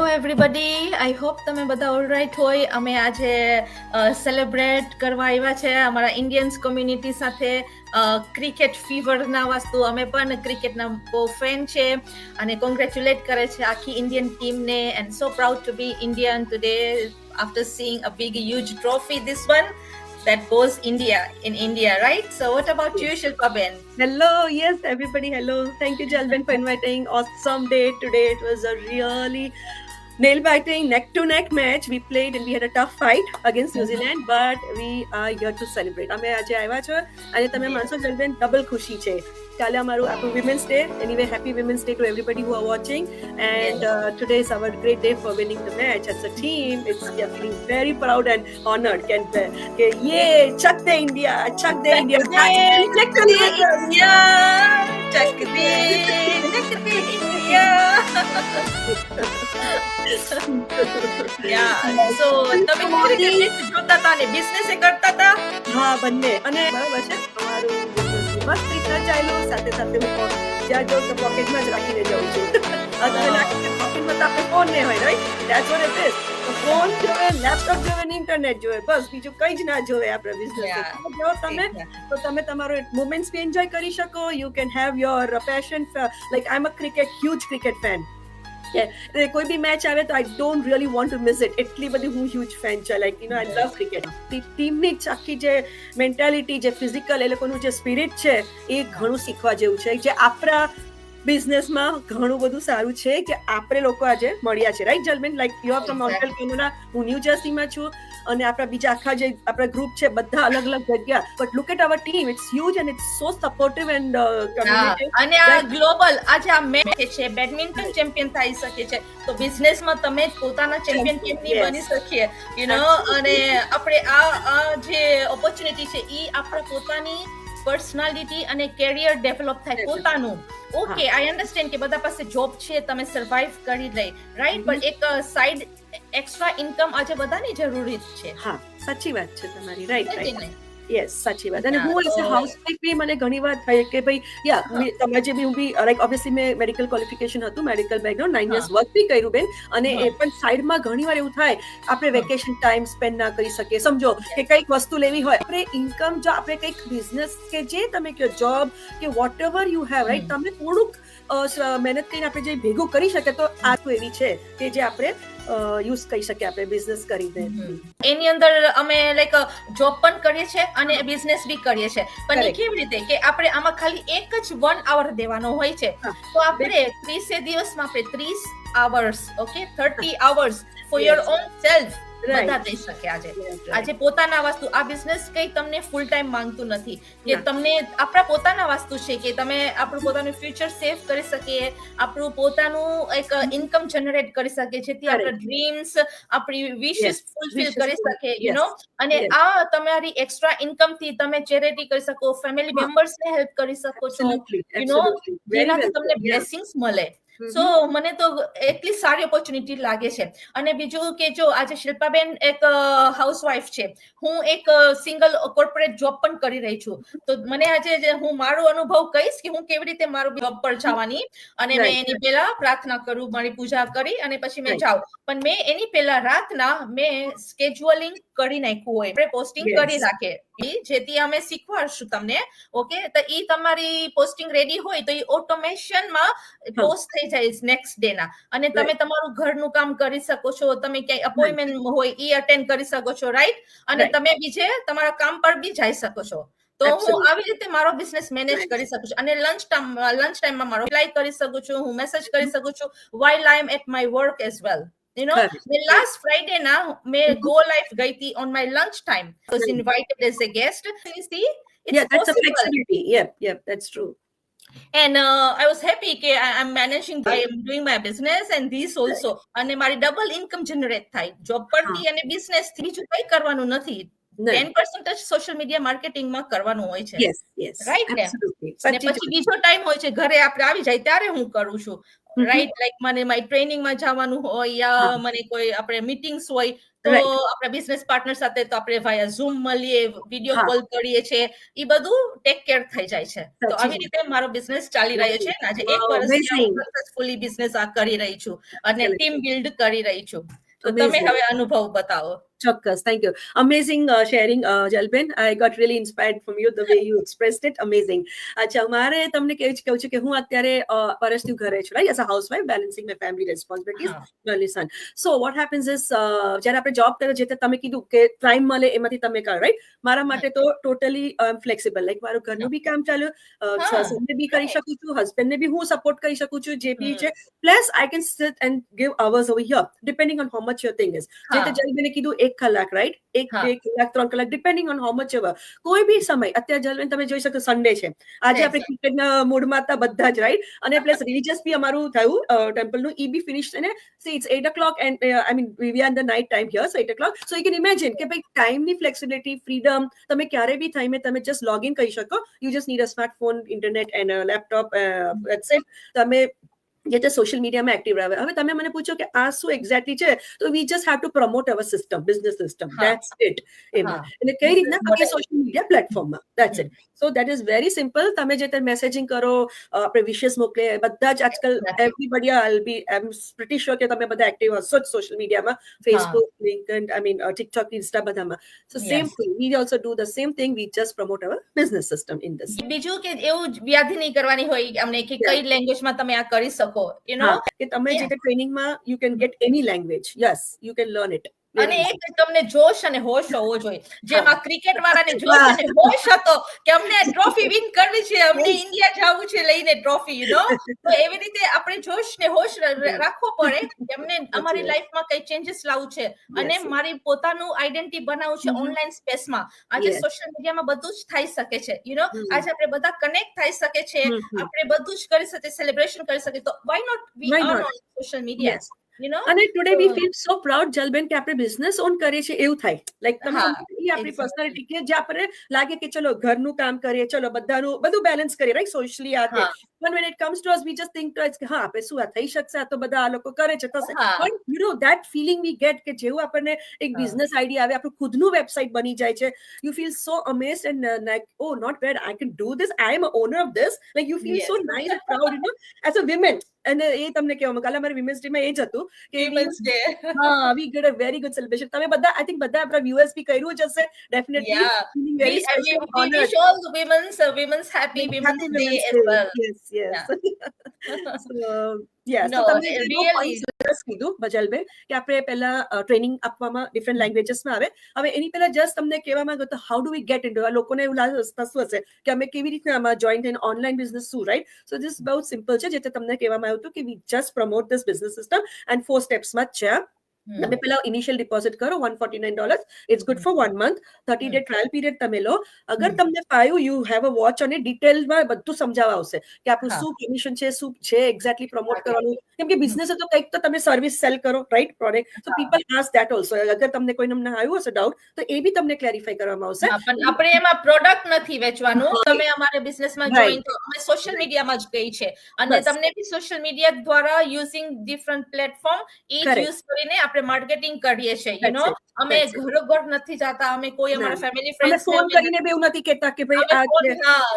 everybody. I hope તમે બધા alright હોય. અમે આજે સેલિબ્રેટ કરવા આવ્યા છે અમારા ઇન્ડિયન્સ કોમ્યુનિટી સાથે ક્રિકેટ ફીવરના વસ્તુ. અમે પણ ક્રિકેટના બહુ ફેન છે અને કોંગ્રેચ્યુલેટ કરે છે આખી ઇન્ડિયન ટીમને. And so proud to be Indian today after seeing a big huge trophy, this one that goes India in India, right? So what about you, Shilpa Ben? Hello, yes, everybody, hello. Thank you, Jalben, for inviting. Awesome day today. It was a really nail-biting, neck-to-neck match. We played and we had a tough fight against New Zealand, but we are here to celebrate. અમે આજે આવ્યા છો અને તમે માનશો જલબેન double ખુશી છે. કાલે અમારું આપણું women's day. Anyway, happy Women's Day to everybody who are watching. And today is our great day for winning the match. As a team, it's feeling very proud and honored. Yay, chuck the India, chuck the India. Chuck the India, chuck the India. Yeah, so તમે cricket જોતા હતા ને business કરતા હતા? હા, બંને. અને બરાબર છે અમારું મસ્ત રીતના ચાલ્યું. સાથે સાથે હું જ્યાં જાઉં તો પોકેટમાં જ રાખીને જાઉં છું. પોકેટમાં તો આપણે ફોન નહીં હોય, right? That's what it is. Phone જોવે, લેપટોપ જોવે ને ઇન્ટરનેટ જોવે, બસ બીજું કઈ જ ના જોવે આપણે બિઝનેસ. જો તમે તો તમે તમારો મોમેન્ટ્સ બી એન્જોય કરી શકો. You can have your passion. Like I am a huge cricket fan. કોઈ બી મેચ આવે તો I don't really want to miss it. એટલી બધી હું હ્યુજ ફેન છે. Like you know I love cricket. ટીમની આખી જે મેન્ટાલિટી, જે ફિઝિકલ, એ લોકોનું જે સ્પિરિટ છે એ ઘણું શીખવા જેવું છે. જે આપણા બિઝનેસમાં ઘણું બધું સારું છે કે આપણે લોકો આજે મળ્યા છે, right Jalben? Like you are from Montreal, Canada, હું ન્યૂ જર્સીમાં છું અને આપણા બીજા આખા જે આપણા ગ્રુપ છે બધા અલગ અલગ જગ્યા. But look at our team, it's huge and it's so supportive and communicative. અને આ ગ્લોબલ આજે આ મેચ છે, બેડમિન્ટન ચેમ્પિયન થઈ શકે છે તો બિઝનેસમાં તમે પોતાના ચેમ્પિયન કેમ નહીં બની શકીએ, યુ નો? અને આપણે આ જે ઓપોર્ચ્યુનિટી છે એ આપણા પોતાની પર્સનાલિટી અને કેરિયર ડેવલપ થાય પોતાનું. ઓકે, આઈ અન્ડરસ્ટેન્ડ કે બધા પાસે જોબ છે, તમે સર્વાઈવ કરી લે, રાઈટ? પણ એક સાઈડ એક્સ્ટ્રા ઇન્કમ આજે બધાની જરૂરી છે. હા, સાચી વાત છે તમારી, રાઈટ. યસ, સાચી વાત. અને હું એઝ અ હાઉસવાઇફ બી મને ઘણી વાર થાય કે ભાઈ તમે જે બી હું બી લાઈક ઓબ્વિયસલી મેં મેડિકલ ક્વોલિફિકેશન હતું, મેડિકલ બેકગ્રાઉન્ડ, 9 years વર્ક બી કર્યું બેન. અને એ પણ સાઈડમાં ઘણી વાર એવું થાય આપણે વેકેશન ટાઈમ સ્પેન્ડ ના કરી શકીએ. સમજો કે કંઈક વસ્તુ લેવી હોય, આપણે ઇન્કમ જો આપણે કંઈક બિઝનેસ કે જે તમે કહો જોબ કે whatever you have, right, તમે થોડુંક મહેનત કરીને આપણે જે ભેગું કરી શકીએ તો આ તો એવી છે કે જે આપણે યુઝ કરી શકીએ આપણે બિઝનેસ કરીને. એની અંદર અમે લાઈક જોબ પણ કરીએ છીએ અને બિઝનેસ બી કરીએ છીએ. પણ એ કેવી રીતે કે આપણે આમાં ખાલી એક જ 1 hour દેવાનો હોય છે. તો આપણે 30 દિવસમાં આપણે 30 hours, okay, 30 hours for your own self બધા દઈ શકે. આજે પોતાના વસ્તુ, આ બિઝનેસ કઈ તમને ફૂલ ટાઈમ માંગતું નથી કે તમને આપણા પોતાના વસ્તુ છે કે તમે આપણું પોતાનું ફ્યુચર સેવ કરી શકીએ, આપણું પોતાનું એક ઇન્કમ જનરેટ કરી શકીએ જેથી આપણા ડ્રીમ્સ, આપણી વિશેસ ફૂલફિલ કરી શકીએ, યુ નો? અને આ તમારી એક્સ્ટ્રા ઇન્કમ થી તમે ચેરિટી કરી શકો, ફેમિલી મેમ્બર્સને હેલ્પ કરી શકો છો, યુ નો? જેનાથી તમને બ્લેસિંગ્સ મળે. સો મને તો એટલી સારી ઓપોર્ચ્યુનિટી લાગે છે. અને બીજું કે જો આજે શિલ્પાબેન એક હાઉસવાઇફ છે, હું એક સિંગલ કોર્પોરેટ જોબ પણ કરી રહી છું. તો મને આજે હું મારો અનુભવ કહીશ કે હું કેવી રીતે મારું જોબ પર જવાની. અને મેં એની પહેલા પ્રાર્થના કરું, મારી પૂજા કરી અને પછી મેં જાઉં. પણ મેં એની પહેલા રાતના મેં સ્કેડ્યુલિંગ કરી નાખ્યું હોય, આપણે પોસ્ટિંગ કરી રાખે જેથી અમે શીખવાડશું તમને. ઓકે, તો એ તમારી પોસ્ટિંગ રેડી હોય તો એ ઓટોમેશનમાં પોસ્ટ થઈ જાય નેક્સ્ટ ડે ના. અને તમે તમારું ઘરનું કામ કરી શકો છો, તમે ક્યાંય અપોઇન્ટમેન્ટ હોય એ અટેન્ડ કરી શકો છો, રાઈટ? અને તમે બીજે તમારા કામ પર બી જઈ શકો છો. તો હું આવી રીતે મારો બિઝનેસ મેનેજ કરી શકું છું. અને લંચ ટાઈમમાં મારો રિપ્લાય કરી શકું છું, હું મેસેજ કરી શકું છું while I am at my work as well. You know, the last Friday now, may go live gaiti on my lunch time. I was invited as a guest. You see, it's that's possible. a flexibility. Yep, that's true. And I was happy that I'm managing, I am doing my business and this also. અને મારી double income generate થાય job પરથી અને business થી. બીજું કઈ કરવાનું નથી. 10% જ સોશિયલ મીડિયા માર્કેટિંગમાં કરવાનું હોય છે, યસ યસ રાઈટ ને? એબ્સોલ્યુટલી અને પછી બીજો ટાઈમ હોય છે ઘરે આપણે આવી જાય ત્યારે હું કરું છું, રાઈટ? લાઈક મને મારી ટ્રેનિંગમાં જવાનું હોય યા મને કોઈ આપણે મીટિંગ્સ હોય તો આપણા બિઝનેસ પાર્ટનર સાથે તો આપણે વાયા ઝૂમ મળીએ, વિડીયો કોલ કરીએ છીએ, એ બધું ટેક કેર થઈ જાય છે. તો આવી રીતે મારો બિઝનેસ ચાલી રહ્યો છે. આજે 1 વર્ષથી સક્સેસફુલી બિઝનેસ આ કરી રહી છું અને ટીમ બિલ્ડ કરી રહી છું. તો તમે હવે અનુભવ બતાવો. ચોક્કસ, thank you. Amazing sharing Jalben. I got really inspired from you, the way you expressed it. Amazing. અચ્છા, મારે તમને કહું છું કે હું અત્યારે વર્ષથી ઘરે છું, right, as a housewife, balancing my family responsibilities, only son. So what happens is, જ્યારે આપણે જોબ કરીએ છીએ તમે કીધું કે ટાઈમ મળે એમાંથી તમે કરો, રાઈટ? મારા માટે તો ટોટલી ફ્લેક્સિબલ, લાઈક મારું ઘરનું બી કામ ચાલ્યું, સનને બી કરી શકું છું, હસબન્ડને બી હું સપોર્ટ કરી શકું છું, જે બી છે. Plus I can sit and give hours over here, depending on how much your thing is. જે તે જલબેને કીધું 1 કલાક, રાઈટ? 1 2 કલાક 3 કલાક, depending on how much ever. કોઈ બી સમય. અત્યારે જલબેન તમે જોઈ શકો સન્ડે છે, આજે આપણે ક્રિકેટના મૂડમાં હતા બધા જ, રાઈટ? અને પ્લસ રિલીજિયસ બી અમારું થયું ટેમ્પલનું, ઈ બી ફિનિશ થઈને see it's 8 o'clock and I mean we are in the night time here, so 8 o'clock. So you can imagine કે ભાઈ ટાઈમની ફ્લેક્સિબિલિટી, ફ્રીડમ, તમે ક્યારે બી ટાઈમે તમે જસ્ટ લોગ ઇન કરી શકો. You just need a smartphone, internet and laptop, that's it. તમે જે તે સોશિયલ મીડિયામાં એક્ટિવ રહે. હવે તમે મને પૂછો કે આ શું એક્ઝેક્ટલી છે, તો we just have to promote our system, business system, that's it. એમાં એટલે કઈ રીતના કે સોશિયલ મીડિયા પ્લેટફોર્મમાં, that's it. So that is very simple. તમે જે તે મેસેજિંગ કરો, આપણે વિશેસ મોકલીએ, બધા જ આજકાલ everybody I be I am pretty sure કે તમે બધા એક્ટિવ હશો જ સોશિયલ મીડિયામાં, Facebook, LinkedIn, I mean TikTok, Insta, બધામાં. So same thing, we also do the same thing, we just promote our business system in this. બીજું કે એવું વ્યાધિ નહીં કરવાની હોય અમને કે કઈ લેંગ્વેજમાં તમે આ કરી શકો, યુ નો, કે તમે જે તે ટ્રેનિંગમાં you can get any language. Yes, you can learn it. અને એક તમને જોશ અને હોશ હોવો જોઈએ, જેમાં ક્રિકેટ વાળાને જોશ અને હોશ હતો કે અમને ટ્રોફી વિન કરવી છે, અમને ઇન્ડિયા જવું છે લઈને ટ્રોફી, યુ નો. તો એવી રીતે આપણે જોશ ને હોશ રાખવો પડે કે અમને અમારી લાઈફમાં કઈ ચેન્જીસ લાવવું છે અને મારી પોતાનું આઈડેન્ટિટી બનાવવું છે ઓનલાઈન સ્પેસમાં. આજે સોશિયલ મીડિયામાં બધું જ થઈ શકે છે, યુ નો. આજે આપણે બધા કનેક્ટ થઈ શકે છે, આપણે બધું જ કરી શકીએ, સેલિબ્રેશન કરી શકીએ. તો why not we are on social media, you know. અને today we feel so proud Jalben કે આપણે બિઝનેસ ઓન કરીએ છીએ એવું થાય. લાઈક તમે આપણી પર્સનાલિટી કે જે આપણે લાગે કે ચલો ઘરનું કામ કરીએ, ચલો બધું બેલેન્સ કરીએ, રાઈટ, સોશિયલી આ તે. But when it comes to us, we just think twice કે હા આપણે શું આ થઈ શકશે, આ તો બધા આ લોકો કરે છે, થશે. But you know that feeling we get કે જેવું આપણને એક બિઝનેસ આઈડિયા આવે, આપણું ખુદનું વેબસાઇટ બની જાય છે, you feel so amazed and like, oh not bad, I can do this, I am a owner of this. Like you feel so nice and proud, you know, as a women. અને એ તમને કહેવામાં કાલે અમારી women's day માં એ જ હતું કે women's day, હા, we get a very good celebration. તમે બધા આઈ થિંક બધા આપણા વ્યુઅર્સ બી કર્યું જ હશે definitely. Very special honour. We all women's happy women's day as well. Yes. So તમે really કીધું બજલબેન કે આપણે પહેલા ટ્રેનિંગ આપવામાં ડિફરન્ટ લેંગ્વેજીસમાં આવે. હવે એની પહેલા જસ્ટ તમને કહેવા માંગુ તો how do we get into, લોકોને એવું થતું હશે કે અમે કેવી રીતે આમાં જોઈન થઈને ઓનલાઈન બિઝનેસ શું, રાઈટ? સો ધીસ બહુ સિમ્પલ છે, જે તમને કહેવામાં આવ્યું હતું કે we just promote this business system and 4 સ્ટેપ્સમાં છે. તમે પેલા ઇનિશિયલ ડિપોઝિટ કરો $149, it's good for 1 month, 30 day trial period તમે લો. અગર તમને ફાવ્યું, યુ હેવ અ વોચ અને ડિટેલમાં બધું સમજાવવા આવશે કે આપણું શું કમિશન છે, શું છે એક્ઝેક્ટલી પ્રમોટ કરવાનું. કેમ કે બિઝનેસ તો કંઈક તો તમે સર્વિસ સેલ કરો, right, product. So people ask that also. અગર તમને કોઈ નમને આવ્યું હશે ડાઉટ તો એ બી તમને ક્લેરિફાઈ કરવામાં આવશે. પણ આપણે એમાં પ્રોડક્ટ નથી વેચવાનું. તમે અમારા બિઝનેસમાં જોઈન તો અમે સોશિયલ મીડિયામાં જ ગઈ છે અને તમને બી સોશિયલ મીડિયા દ્વારા યુઝિંગ ડિફરન્ટ પ્લેટફોર્મ એ યુઝ કરીને આપણે માર્કેટિંગ કરીએ છીએ, યુ નો. અમે ઘર નથી જાતા, અમે કોઈ અમારા ફેમિલી ફ્રેન્ડ્સ ફોન કરીને બી એવું નથી કહેતા કે ભાઈ આ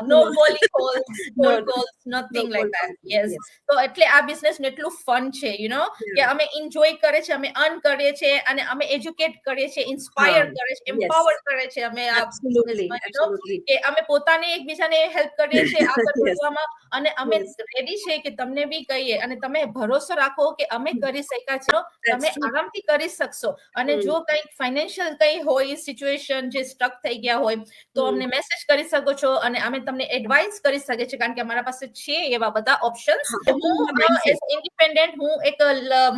no calling calls, cold calls, nothing like that. Yes. તો એટલે આ બિઝનેસ એટલું ફન છે, યુ નો, કે અમે એન્જોય કરે છે, અમે અર્ન કરીએ છીએ અને અમે એજ્યુકેટ કરીએ છીએ, ઇન્સ્પાયર કરે છે, એમ્પાવર કરે છે. અમે આ કે અમે પોતાને એકબીજાને હેલ્પ કરીએ છીએ આગળ વધવામાં અને અમે રેડી છે કે તમને બી કહીએ અને તમે ભરોસો રાખો કે અમે કરી શક્યા છે, તમે આરામથી કરી શકશો. અને જો કંઈક ફાઇનાન્શિયલ કંઈ હોય સિચ્યુએશન જે સ્ટક થઈ ગયા હોય તો અમને મેસેજ કરી શકો છો અને અમે તમને એડવાઇસ કરી શકીએ છીએ, કારણ કે અમારા પાસે છે એવા બધા ઓપ્શન્સ. હું એઝ ઇન્ડિપેન્ડન્ટ હું એક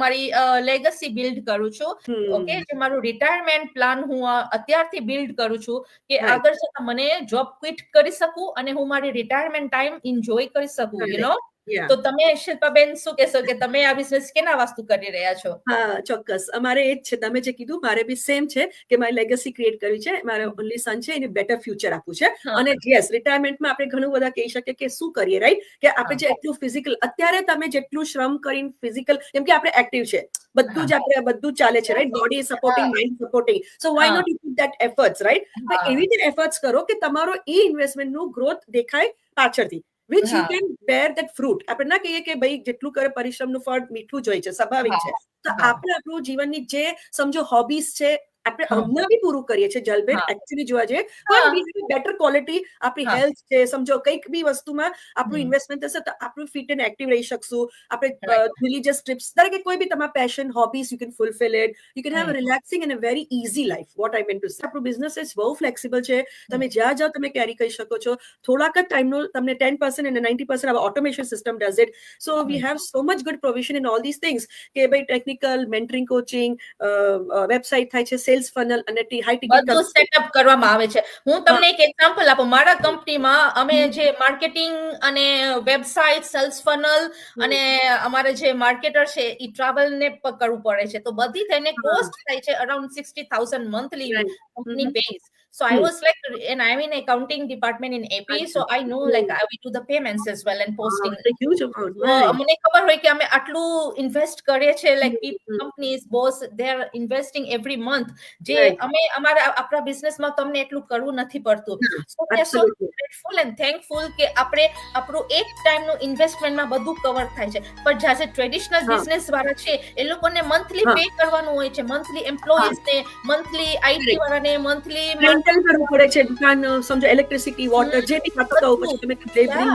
મારી લેગસી બિલ્ડ કરું છું, ઓકે, જે મારું રિટાયરમેન્ટ પ્લાન હું અત્યારથી બિલ્ડ કરું છું કે આગળ જતા મને જોબ ક્વિટ કરી શકું અને હું મારી રિટાયરમેન્ટ ટાઈમ એન્જોય કરી શકું, યુ નો. Yeah. તો તમે શિલ્પાબેન શું કહેશો કે તમે આ બિઝનેસ કેના વાસ્તુ કરી રહ્યા છો? હા, ચોક્કસ. અમારે એ જ છે, તમે જે કીધું મારે બી સેમ છે કે મારી લેગસી ક્રિએટ કરવી છે. મારો ઓનલી સન છે, એને બેટર ફ્યુચર આપવું છે. અને યસ, રિટાયરમેન્ટમાં આપણે ઘણું બધા કહી શકીએ કે શું કરીએ, રાઈટ? કે આપણે જે એટલું ફિઝિકલ, અત્યારે તમે જેટલું શ્રમ કરીને ફિઝિકલ, કેમ કે આપણે એક્ટિવ છે, બધું જ આપણે બધું ચાલે છે, right? Body supporting, mind supporting. So why not you put that efforts, right? તો એવી રીતે એફર્ટ્સ કરો કે તમારો એ ઇન્વેસ્ટમેન્ટનું ગ્રોથ દેખાય પાછળથી. which you can bear that fruit. આપણે ના કહીએ કે ભાઈ જેટલું કરે પરિશ્રમનું ફળ મીઠું જ હોય છે, સ્વાભાવિક છે. તો આપણે આપણું જીવનની જે સમજો હોબીઝ છે, આપણે હમણાં બી પૂરું કરીએ છીએ જલબેન, એકચ્યુઅલી જોવા જઈએ, પણ બેટર ક્વોલિટી, આપણી હેલ્થ છે, સમજો કંઈક બી વસ્તુમાં આપણું ઇન્વેસ્ટમેન્ટ થશે તો આપણું ફિટ એન્ડ એક્ટિવ રહી શકશું. આપણે રિલીજીયસ ટ્રિપ્સ, દરેક કોઈ બી તમારા passion, hobbies, you can fulfil it. You can have a relaxing and a very easy life. What I mean to say, આપણું બિઝનેસ ઇઝ બહુ ફ્લેક્સિબલ છે. તમે જ્યાં જાઓ તમે કેરી કરી શકો છો. થોડાક જ ટાઈમનો તમને 10% અને 90% our automation system does it. So we have so much good provision in all these things કે ભાઈ ટેકનિકલ, મેન્ટરિંગ, કોચિંગ, વેબસાઇટ થાય છે, સેલ્સ ફનલ અને હાઈ ટિકિટ બધું સેટઅપ કરવામાં આવે છે. હું તમને એક એક્ઝામ્પલ આપું. મારા કંપનીમાં અમે જે માર્કેટિંગ અને વેબસાઇટ, સેલ્સ ફનલ અને અમારે જે માર્કેટર છે એ ટ્રાવેલ ને કરવું પડે છે. તો બધી થઈને કોસ્ટ થાય છે around 60,000 monthly company base. So I was like, and I'm in accounting department in AP, so I know like we do the payments as well and posting. Huge amount. મને ખબર હોય કે અમે આટલું ઇન્વેસ્ટ કરીએ છીએ, like people, companies, boss, they are investing every month. જે અમે અમારા આપણા બિઝનેસમાં તમને એટલું કરવું નથી પડતું. So we are so grateful and thankful કે આપણે આપણું એક ટાઈમનું ઇન્વેસ્ટમેન્ટમાં બધું કવર થાય છે. પણ જ્યારે ટ્રેડિશનલ બિઝનેસ વાળા છે એ લોકોને મંથલી પે કરવાનું હોય છે, મંથલી એમ્પ્લોઈઝને, મંથલી આઈટી વાળાને, મંથલી કરવું પડે છે. દુકાન સમજો ઇલેક્ટ્રિસિટી, વોટર, જે બી ખાતા હોય, પછી તમે લેબરિંગ,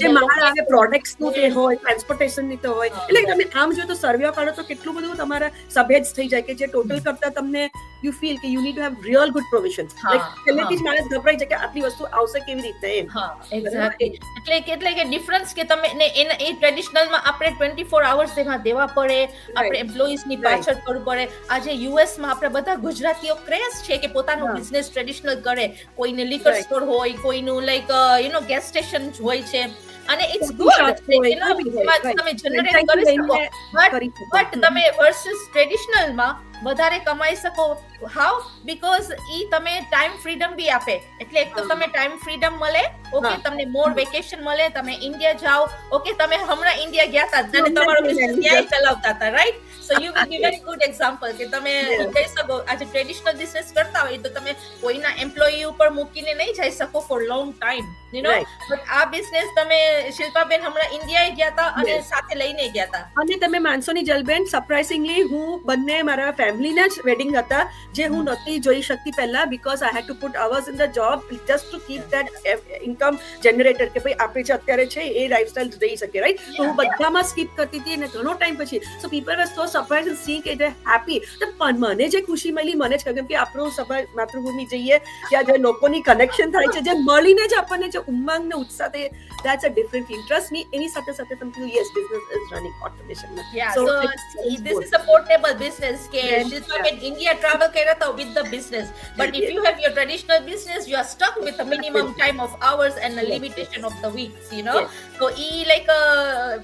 જે માલ આવે પ્રોડક્ટ્સ નું તે હોય, ટ્રાન્સપોર્ટેશન ની તો હોય. એટલે તમે આમ જો તો સર્વે કાઢો તો કેટલું બધું તમારા સબહેડ્સ થઈ જાય કે જે ટોટલ કરતા તમને યુ ફીલ કે you need to have real good provision. Like પહેલેથી જ માણસ ગભરાઈ જાય કે આટલી વસ્તુ આવશે કેવી રીતે એમ. એક્ઝેક્ટલી. એટલે કે ડિફરન્સ કે તમે એ ટ્રેડિશનલમાં આપણે 24 અવર્સ એમાં દેવા પડે, આપણે એમ્પ્લોઈઝ ની પાછળ કરવું પડે. આજે યુએસ માં આપણે બધા ગુજરાતીઓ ક્રેઝ છે કે પોતાનું બિઝનેસ ટ્રેડિશનલ કરે. કોઈને લિકર સ્ટોર હોય, કોઈનું લાઈક ગેસ સ્ટેશન હોય છે, અને ઇટ્સ ગુડ તમે જનરેટ કરી શકો. બટ તમે વર્સસ ટ્રેડિશનલમાં વધારે કમાઈ શકો. હાઉ? બીકોઝ ઈ તમે ટાઈમ ફ્રીડમ બી આપે. એટલે એક તો તમે ટાઈમ ફ્રીડમ મળે, ઓકે, તમને મોર વેકેશન મળે, તમે ઇન્ડિયા જાઓ, ઓકે, તમે હમણાં ઇન્ડિયા ગયા હતા અને તમારો બિઝનેસ ત્યાં ચલાવતા હતા, right? So you will be very good example કે તમે કહી શકો આજે ટ્રેડિશનલ બિઝનેસ કરતા હોય તો તમે કોઈના એમ્પ્લોયી ઉપર મૂકીને નહીં જઈ શકો four long time, you know. But આ બિઝનેસ તમે શિલ્પાબેન હમણાં ઇન્ડિયા ગયા હતા અને સાથે લઈને ગયા હતા. અને તમે માનસો ની જલબેન, સરપ્રાઇઝિંગલી હું બંને મારા ફેમિલીના જ વેડિંગ હતા જે હું નહોતી જોઈ શકતી પહેલા, because I had to put hours in the job just to keep that income generator કે ભાઈ આપણે જે અત્યારે છે એ લાઈફસ્ટાઈલ રહી શકે, રાઈટ? તો હું બધામાં સ્કીપ કરતી હતી અને ઘણો ટાઈમ પછી so people were so surprise and see કે દે હેપી. તો મને જે ખુશી મળી મને જ કેમ કે આપણું સભા માતૃભૂમિ જઈએ ત્યાં જે લોકોની કનેક્શન થાય છે, જે મળીને જ આપણને જે ઉમંગ ને ઉત્સાહ થાય, that's a different interest me. એની સાથે સાથે તમે કીધું yes, business is running automation. So this is a portable business કે શિલ્પાબેન India travel કર્યા હતા with the business, but if you have your traditional business you are stuck with a minimum time of hours and a limitation of the weeks, you know. So e like a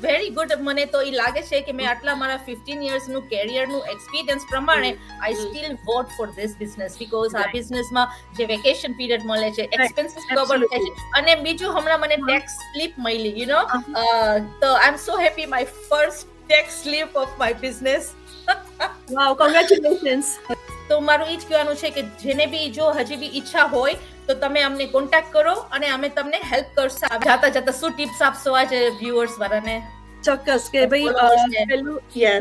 very good. મને તો ઈ લાગે છે કે મેં આટલા મારા 15 years નું carrier નું એક્સપિરિયન્સ પ્રમાણે I still vote for this business because આ બિઝનેસ માં જે વેકેશન પીરિયડ મળે છે, એક્સપેન્સીસ કવર થાય છે, અને બીજું હમણાં મને ટેક્સ સ્લિપ મળી, you know. તો I am so happy, my first tax slip of my business. Wow, congratulations. તો મારું ઈ જ કહેવાનું છે કે જેને બી જો હજી બી ઈચ્છા હોય તો તમે અમને કોન્ટેક્ટ કરો અને અમે તમને હેલ્પ કરશું. જાતા જાતા શું ટિપ્સ આપશો આજે વ્યુઅર્સ વાળાને? ચોક્કસ કે ભાઈ પેલું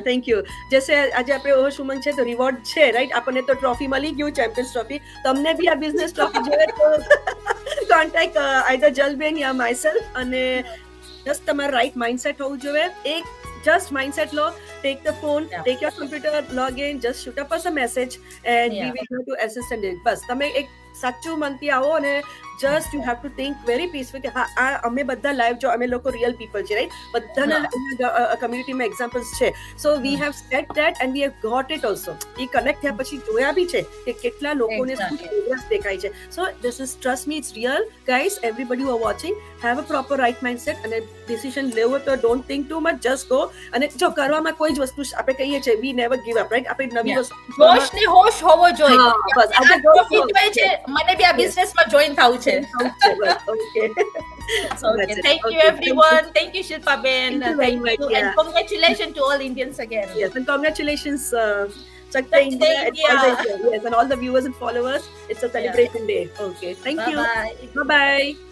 થેન્ક યુ. જૈસે આજે આપણે ઓવર સુમન છે તો રિવોર્ડ છે, રાઈટ? આપણને તો ટ્રોફી મળી ગયું, ચેમ્પિયન્સ ટ્રોફી. તમને બી આ બિઝનેસ ટ્રોફી જોઈએ તો કોન્ટેક્ટ આઈધર જલબેન યા માયસેલ્ફ. અને જસ્ટ તમારું રાઈટ માઇન્ડસેટ હોવું જોઈએ. એક just mindset law, take the phone, take your computer, log in, just shoot up us a message and we will go to assist and bas તમે એક સાચું મનથી આવો અને just you have to think very peaceful કે હા આ અમે બધા લાઈવ જો અમે લોકો રિયલ પીપલ છે રાઈટ બધાના કમ્યુનિટીમાં એક્ઝામ્પલ્સ છે so we have set that and we have got it also એ કનેક્ટ થયા પછી જોયા બી છે કે કેટલા લોકોને શું પ્રોગ્રેસ દેખાય છે so this is trust me it's real guys everybody who are watching have a proper right mindset અને ડિસિઝન લેવો તો don't think too much just go અને જો કરવામાં કોઈ જ વસ્તુ આપણે કહીએ છીએ we never give up right આપણે નવી વસ્તુ હોશ ને હોશ હોવો જોઈએ બસ આ profit હોય છે મને બી આ બિઝનેસમાં જોઈન થવું છે okay Okay, thank you everyone. Thank you Shilpa Ben. Thank you very much, And congratulations to all Indians again. Yes, and congratulations, Chakta India, and all the, yes, and all the viewers and followers. It's a celebration day. Okay, thank you. Bye-bye. Bye bye.